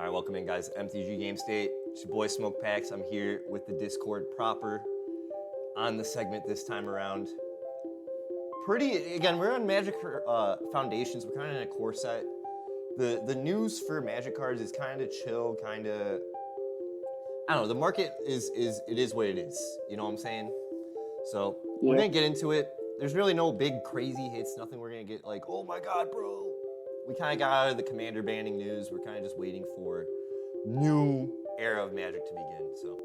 All right, welcome in, guys. MTG GAME STATE. It's your boy Smoke Packs. I'm here with the Discord proper on the segment this time around. Again, we're on Magic Foundations. We're kind of in a core set. The news for Magic cards is kind of chill, kind of, I don't know. The market is what it is. You know what I'm saying? So we're gonna get into it. There's really no big crazy hits. Nothing we're gonna get like, oh my god, bro. We kind of got out of the commander banning news. We're kind of just waiting for new era of Magic to begin. So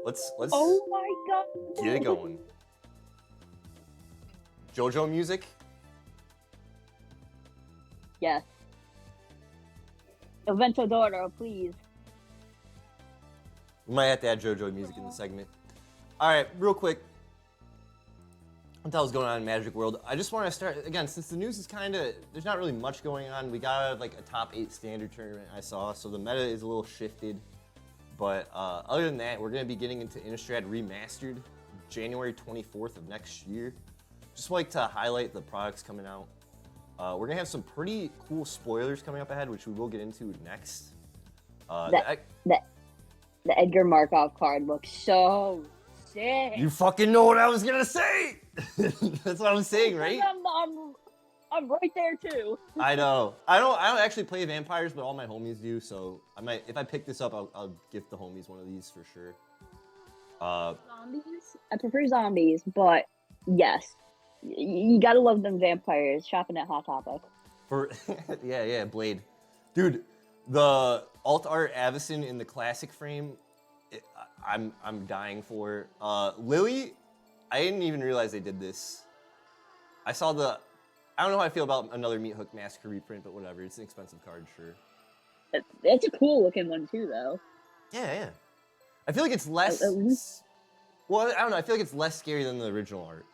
let's oh my god, get it going. JoJo music. Yes. Evento Doro, please. We might have to add JoJo music in the segment. All right, real quick. What the hell's going on in Magic World? I just want to start, again, since the news is kind of, there's not really much going on. We got out of like a top 8 standard tournament I saw, so the meta is a little shifted. But other than that, we're going to be getting into Innistrad Remastered January 24th of next year. Just like to highlight the products coming out. We're going to have some pretty cool spoilers coming up ahead, which we will get into next. The Edgar Markov card looks so sick. You fucking know what I was going to say! That's what I'm saying, right? I'm right there too. I know. I don't actually play vampires, but all my homies do. So I might, if I pick this up, I'll gift the homies one of these for sure. Zombies? I prefer zombies, but yes, you gotta love them vampires. Shopping at Hot Topic. Yeah, Blade, dude. The alt art Avacyn in the classic frame, I'm dying for. Lily. I didn't even realize they did this. I saw I don't know how I feel about another Meat Hook Massacre reprint, but whatever. It's an expensive card, sure. It's a cool looking one too, though. Yeah. I feel like it's less. Well, I don't know. I feel like it's less scary than the original art.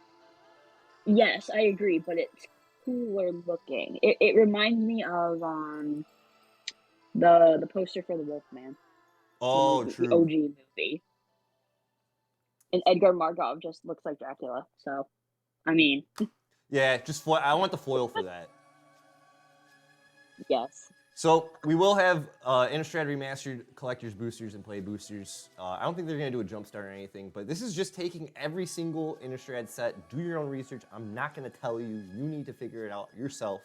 Yes, I agree, but it's cooler looking. It reminds me of the poster for the Wolfman. Oh, true. The OG movie. And Edgar Markov just looks like Dracula, so, I mean. Yeah, just I want the foil for that. Yes. So we will have Innistrad Remastered collectors boosters and play boosters. I don't think they're going to do a jumpstart or anything, but this is just taking every single Innistrad set, do your own research. I'm not going to tell you. You need to figure it out yourself.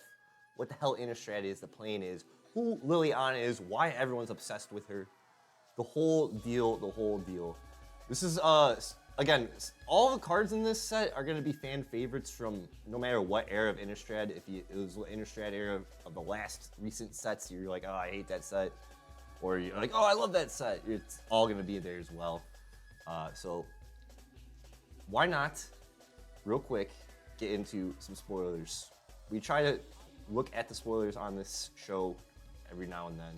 What the hell Innistrad is, the plane is, who Liliana is, why everyone's obsessed with her. The whole deal. This is, again, all the cards in this set are going to be fan favorites from no matter what era of Innistrad. If it was the Innistrad era of the last recent sets, you're like, oh, I hate that set. Or you're like, oh, I love that set. It's all going to be there as well. So why not, real quick, get into some spoilers. We try to look at the spoilers on this show every now and then.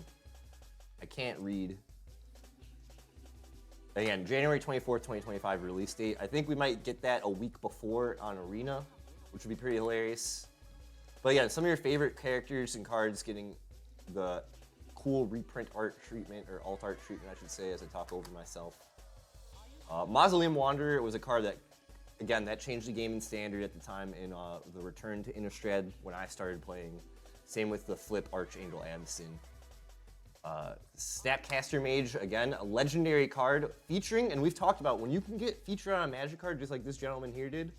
I can't read. Again, January 24th, 2025 release date. I think we might get that a week before on Arena, which would be pretty hilarious. But again, some of your favorite characters and cards getting the cool reprint art treatment, or alt art treatment, I should say, as I talk over myself. Mausoleum Wanderer was a card that, again, that changed the game in Standard at the time in the return to Innistrad when I started playing. Same with the Flip Archangel Avacyn. Snapcaster Mage, again, a legendary card featuring, and we've talked about when you can get featured on a Magic card just like this gentleman here did,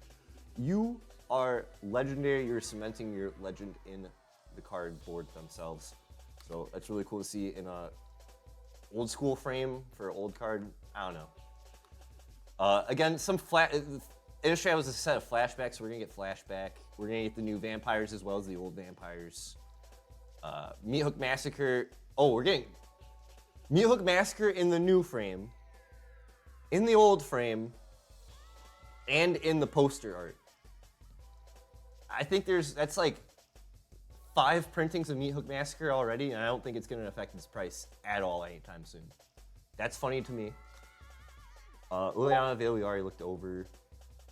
you are legendary, you're cementing your legend in the card board themselves. So that's really cool to see in a old school frame for an old card. I don't know. Again, Innistrad was a set of flashbacks, so we're gonna get flashback. We're gonna get the new vampires as well as the old vampires. Meat Hook Massacre. Oh, we're getting Meat Hook Massacre in the new frame, in the old frame, and in the poster art. I think that's like 5 printings of Meat Hook Massacre already, and I don't think it's going to affect its price at all anytime soon. That's funny to me. Liliana Veil, we already looked over.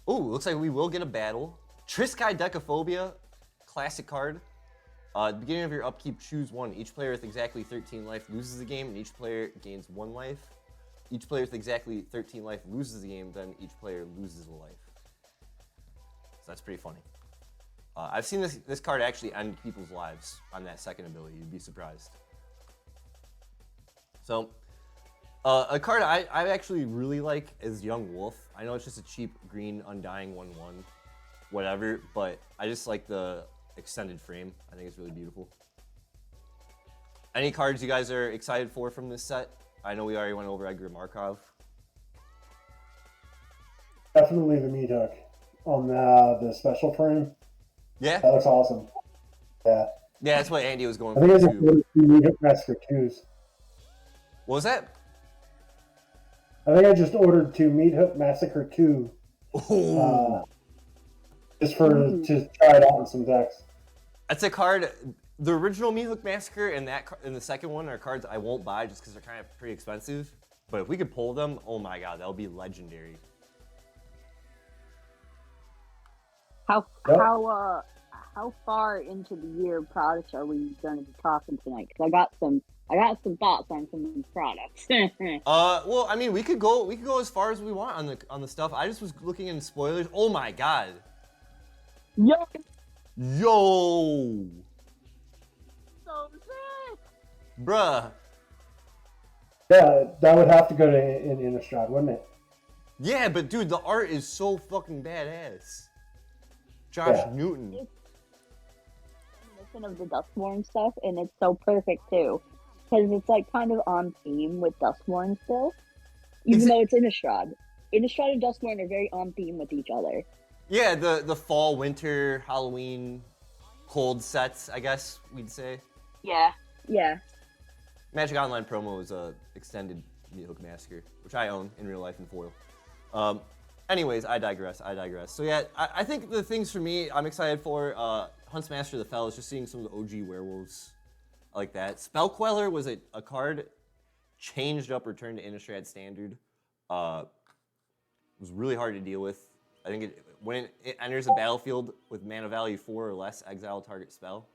Oh, looks like we will get a battle. Triskai Decaphobia, classic card. At the beginning of your upkeep, choose one. Each player with exactly 13 life loses the game, and each player gains 1 life. Each player with exactly 13 life loses the game, then each player loses a life. So that's pretty funny. I've seen this card actually end people's lives on that second ability. You'd be surprised. So, a card I actually really like is Young Wolf. I know it's just a cheap green Undying 1/1, whatever, but I just like the extended frame. I think it's really beautiful. Any cards you guys are excited for from this set? I know we already went over Edgar Markov. Definitely the meat hook on the special frame. Yeah? That looks awesome. Yeah. Yeah, that's what Andy was going I think I for, just too. ordered 2 meat hook Massacre 2s. What was that? I think I just ordered 2 Meat Hook Massacre 2. Ooh. Just to try it out in some decks. That's a card. The original Meat Hook Massacre and the second one are cards I won't buy just because they're kind of pretty expensive. But if we could pull them, oh my god, that would be legendary. How far into the year products are we going to be talking tonight? Because I got some thoughts on some of these products. Well, I mean, we could go as far as we want on the stuff. I just was looking in spoilers. Oh my god. Yo, Yo. so sick. Bruh. Yeah, that would have to go to in Innistrad, wouldn't it? Yeah, but dude, the art is so fucking badass. Josh Newton. Reminiscent of the Dustborn stuff, and it's so perfect too, because it's like kind of on theme with Dustborn still, even though it's Innistrad. Innistrad and Dustborn are very on theme with each other. Yeah, the fall, winter, Halloween, cold sets, I guess we'd say. Yeah. Yeah. Magic Online promo is a extended Meat Hook Massacre, which I own in real life in foil. Anyways, I digress. So yeah, I think the things for me I'm excited for, Huntsmaster of the Fells, just seeing some of the OG werewolves. I like that. Spell Queller was a card changed up, returned to Innistrad Standard. It was really hard to deal with. I think when it enters a battlefield with mana value 4 or less, exile target spell.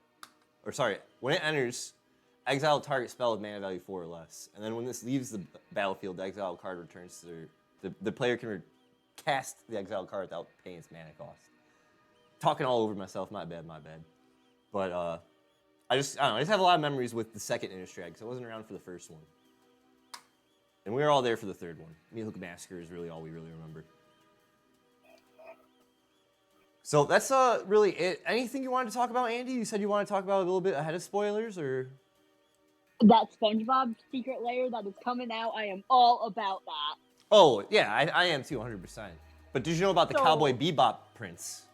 Or sorry, when it enters, exile target spell with mana value 4 or less. And then when this leaves the battlefield, the exile card returns to the player can cast the exile card without paying its mana cost. Talking all over myself, my bad. But I just have a lot of memories with the second Innistrad because I wasn't around for the first one. And we were all there for the third one. Meat Hook Massacre is really all we really remember. So that's really it. Anything you wanted to talk about, Andy? You said you wanted to talk about a little bit ahead of spoilers, or? That SpongeBob secret layer that is coming out, I am all about that. Oh, yeah, I am too, 100%. But did you know about the Cowboy Bebop prints?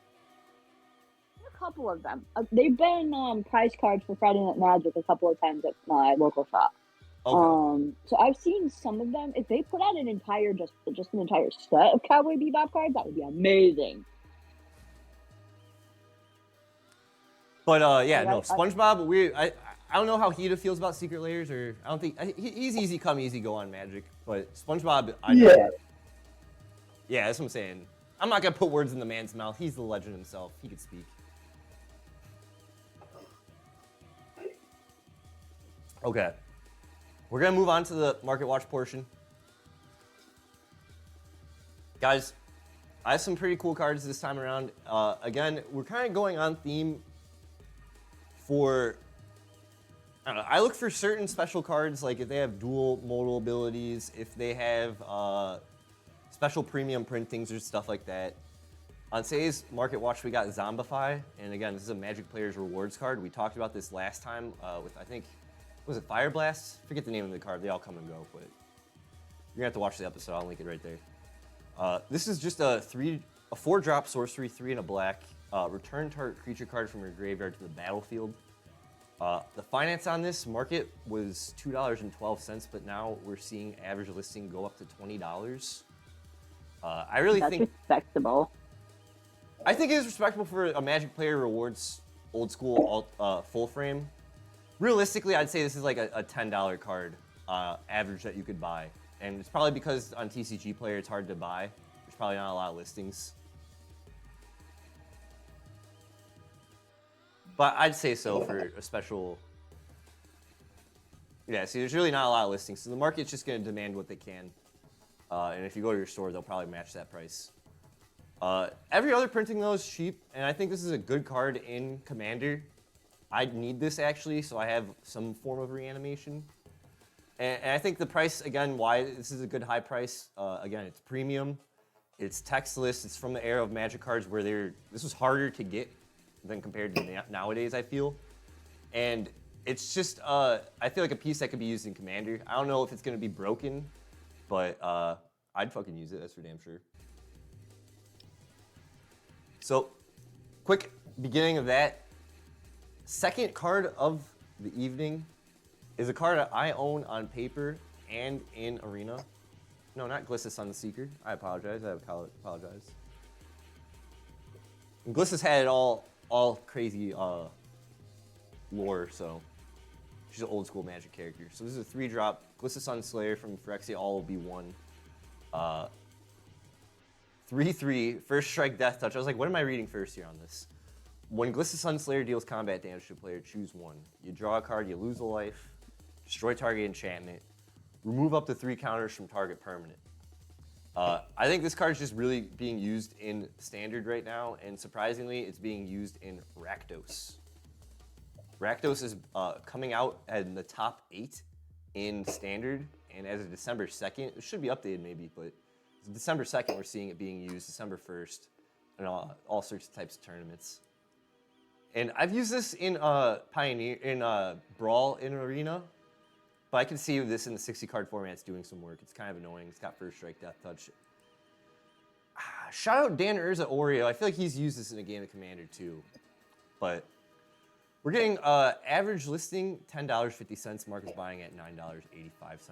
A couple of them. They've been prize cards for Friday Night Magic a couple of times at my local shop. Okay. So I've seen some of them. If they put out an entire just an entire set of Cowboy Bebop cards, that would be amazing. But yeah, no, SpongeBob. I don't know how Hida feels about secret layers, or I don't think he's easy come, easy go on Magic. But SpongeBob, I know. Yeah, that's what I'm saying. I'm not gonna put words in the man's mouth. He's the legend himself. He could speak. Okay, we're gonna move on to the market watch portion, guys. I have some pretty cool cards this time around. Again, we're kind of going on theme for. I don't know, I look for certain special cards, like if they have dual modal abilities, if they have special premium printings or stuff like that. On today's Market Watch, we got Zombify, and again, this is a Magic Players Rewards card. We talked about this last time with, I think, was it Fire Blast? Forget the name of the card. They all come and go, but you're gonna have to watch the episode. I'll link it right there. This is just a 4-drop sorcery, 3 and a black. Return target creature card from your graveyard to the battlefield. The finance on this market was $2.12, but now we're seeing average listing go up to $20. I really think that's respectable. I think it is respectable for a Magic Player Rewards old school full frame. Realistically, I'd say this is like a $10 card average that you could buy, and it's probably because on TCG Player it's hard to buy. There's probably not a lot of listings. But I'd say so for a special. Yeah, see, there's really not a lot of listings, so the market's just going to demand what they can. And if you go to your store, they'll probably match that price. Every other printing, though, is cheap, and I think this is a good card in Commander. I need this, actually, so I have some form of reanimation. And I think the price, again, why this is a good high price, again, it's premium, it's textless, it's from the era of Magic cards where this was harder to get than compared to nowadays, I feel. And it's just, I feel like a piece that could be used in Commander. I don't know if it's going to be broken, but I'd fucking use it, that's for damn sure. So, quick beginning of that. Second card of the evening is a card that I own on paper and in Arena. No, not Glissus Sunseeker. I apologize. I apologize. And Glissus had it all crazy lore, so she's an old school Magic character. So this is a 3-drop Glissus Sunslayer from Phyrexia. All will be 1. 3/3, first strike, death touch. I was like, what am I reading first here on this? When Glissus Sunslayer deals combat damage to a player, choose 1. You draw a card, you lose a life, destroy target enchantment, remove up to 3 counters from target permanent. I think this card is just really being used in Standard right now, and surprisingly, it's being used in Rakdos. Rakdos is coming out in the top 8 in Standard, and as of December 2nd, it should be updated maybe, but December 2nd, we're seeing it being used, December 1st, in all sorts of types of tournaments. And I've used this in Brawl in Arena, but I can see this in the 60-card format doing some work. It's kind of annoying. It's got first strike, death touch. Shout out Dan Urza Oreo. I feel like he's used this in a game of Commander too. But we're getting average listing $10.50. Market's buying at $9.85.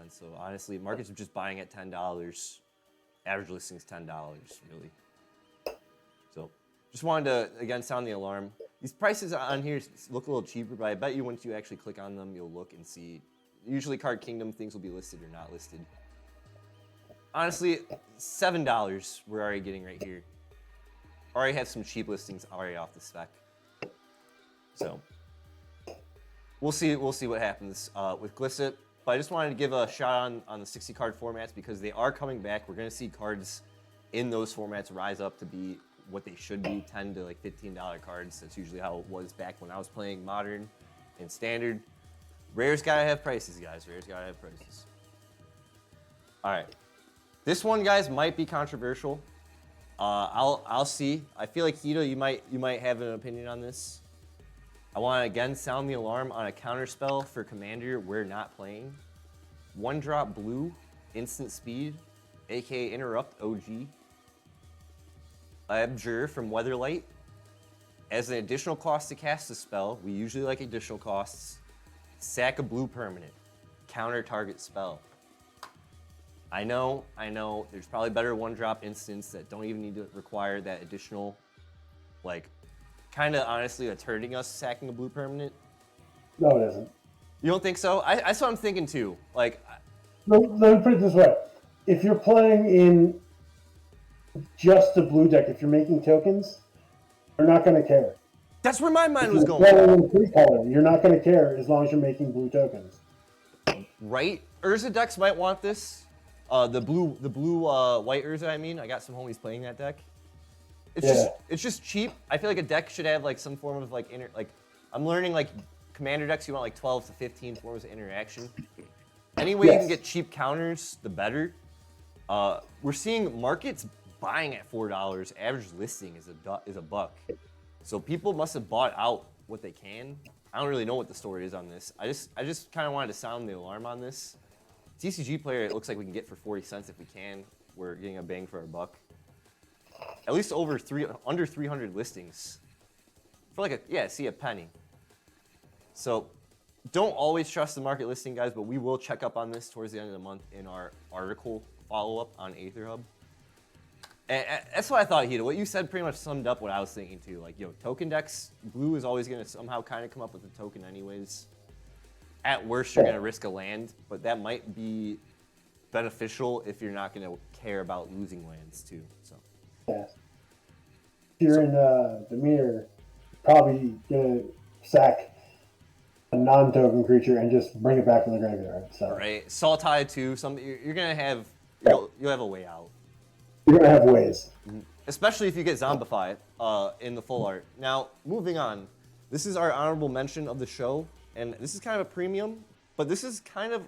So honestly, markets are just buying at $10. Average listing is $10, really. So just wanted to, again, sound the alarm. These prices on here look a little cheaper, but I bet you once you actually click on them, you'll look and see. Usually Card Kingdom things will be listed or not listed. Honestly, $7 we're already getting right here. Already have some cheap listings already off the spec. So we'll see what happens with Glissit. But I just wanted to give a shot on the 60-card formats because they are coming back. We're going to see cards in those formats rise up to be what they should be, $10 to like $15 cards. That's usually how it was back when I was playing Modern and Standard. Rare's got to have prices, guys. Rare's got to have prices. All right. This one, guys, might be controversial. I'll see. I feel like Hito, you might have an opinion on this. I want to again sound the alarm on a counterspell for Commander we're not playing. 1-drop blue, instant speed, aka Interrupt OG. Abjure from Weatherlight. As an additional cost to cast the spell, we usually like additional costs. Sack a blue permanent. Counter target spell. I know, there's probably better 1-drop instants that don't even need to require that additional, like, kind of honestly that's hurting us sacking a blue permanent. No, it isn't. You don't think so? That's what I'm thinking too. Like, let me put it this way: if you're playing in just a blue deck, if you're making tokens, you're not going to care. that's where my mind If was you're going. playing in three-color, you're not going to care as long as you're making blue tokens. Right? Urza decks might want this. The blue white Urza. I mean, I got some homies playing that deck. It's just cheap. I feel like a deck should have like some form of like I'm learning like Commander decks. You want like 12 to 15 forms of interaction. Any way you can get cheap counters, the better. We're seeing markets buying at $4. Average listing is a buck. So people must have bought out what they can. I don't really know what the story is on this. I just kind of wanted to sound the alarm on this. TCG player, it looks like we can get for 40 cents if we can. We're getting a bang for our buck. At least under 300 listings. For like a penny. So don't always trust the market listing, guys, but we will check up on this towards the end of the month in our article follow-up on Aether Hub. And that's what I thought, Hito. What you said pretty much summed up what I was thinking too. Like, token decks, blue is always going to somehow kind of come up with a token anyways. At worst, you're going to risk a land, but that might be beneficial if you're not going to care about losing lands too. So. Yeah. If you're in the mirror, probably going to sack a non-token creature and just bring it back from the graveyard. So. Right. Saltai too. You're going to have, you'll have a way out. You're going to have ways. Especially if you get Zombify in the full art. Now, moving on. This is our honorable mention of the show, and this is kind of a premium, but this is kind of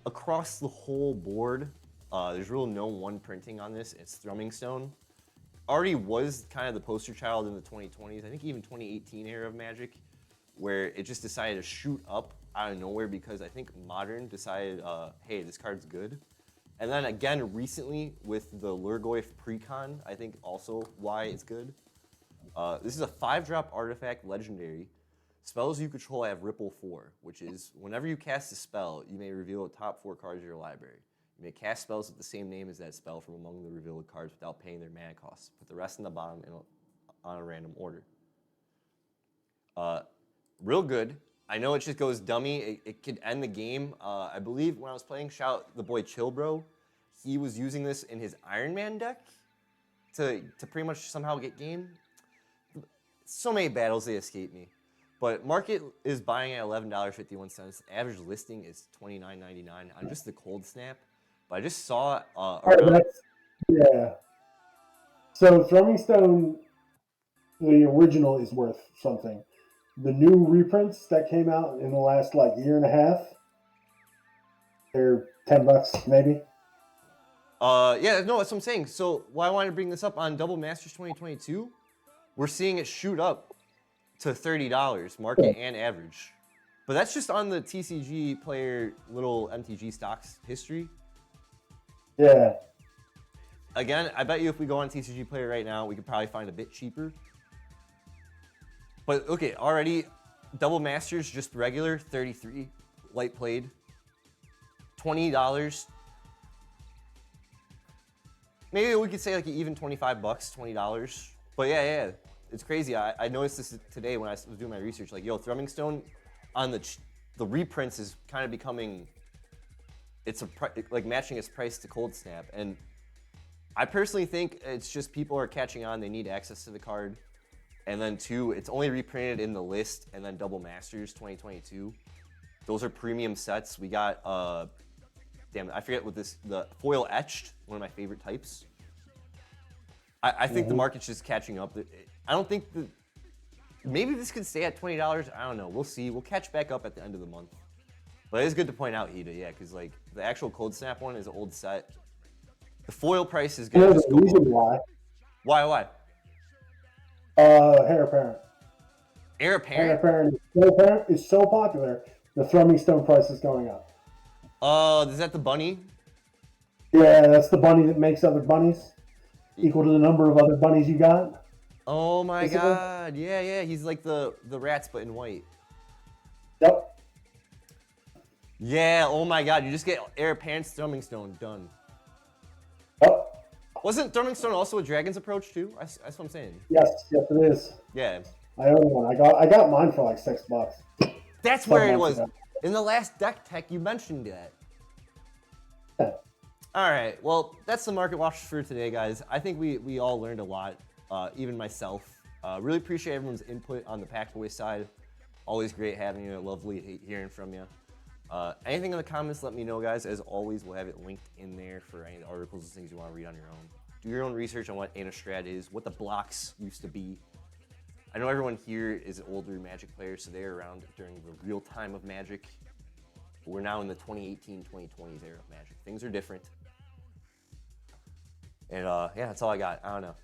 across the whole board, there's real no one printing on this. It's Thrumming Stone. Already was kind of the poster child in the 2020s, I think even 2018 era of Magic, where it just decided to shoot up out of nowhere because I think Modern decided, hey, this card's good. And then again, recently with the Lurgoyf Precon, I think also why it's good. This is a 5-drop artifact legendary. Spells you control have Ripple 4, which is whenever you cast a spell, you may reveal the top 4 cards of your library. You may cast spells with the same name as that spell from among the revealed cards without paying their mana costs. Put the rest in the bottom on a random order. Real good. I know it just goes dummy. It could end the game. I believe when I was playing, shout the boy Chillbro, he was using this in his Iron Man deck to pretty much somehow get game. So many battles, they escape me. But market is buying at $11.51. Average listing is $29.99 on just the Cold Snap. But I just saw yeah. So Thrumming Stone, the original is worth something. The new reprints that came out in the last like year and a half, they're $10 maybe. Yeah, no, that's what I'm saying. So why I wanted to bring this up on Double Masters 2022, we're seeing it shoot up to $30, market and average. But that's just on the TCG player little MTG stocks history. Yeah. Again, I bet you if we go on TCG player right now, we could probably find a bit cheaper. But okay, already Double Masters, just regular, 33, light played, $20. Maybe we could say like even $25, $20. But yeah, it's crazy. I noticed this today when I was doing my research. Like, yo, Thrumming Stone on the reprints is kind of becoming, like matching its price to Cold Snap. And I personally think it's just people are catching on. They need access to the card. And then 2, it's only reprinted in the list, and then Double Masters 2022. Those are premium sets. We got, damn it, I forget what the foil etched, one of my favorite types. I think the market's just catching up. I don't think maybe this could stay at $20. I don't know. We'll see. We'll catch back up at the end of the month. But it is good to point out, Hida, yeah, because like the actual Cold Snap one is an old set. The foil price is going to just go up. Why? Heir Apparent. Heir Apparent? Heir Apparent is so popular, the Thrumming Stone price is going up. Is that the bunny? Yeah, that's the bunny that makes other bunnies equal to the number of other bunnies you got. Oh my god, yeah, he's like the rats but in white. Yep. Yeah, oh my god, you just get Heir Apparent's Thrumming Stone, done. Yep. Wasn't Thrumming Stone also a Dragon's Approach too? That's what I'm saying. Yes, it is. Yeah. I own one. I got mine for like $6. That's where it was. In the last deck tech, you mentioned that. Yeah. All right, well, that's the Market Watch for today, guys. I think we all learned a lot, even myself. Really appreciate everyone's input on the Packboy side. Always great having you. Lovely hearing from you. Anything in the comments, let me know, guys. As always, we'll have it linked in there for any articles and things you want to read on your own. Do your own research on what Innistrad is, what the blocks used to be. I know everyone here is older Magic players, so they're around during the real time of Magic. We're now in the 2018, 2020s era of Magic. Things are different. And yeah, that's all I got. I don't know.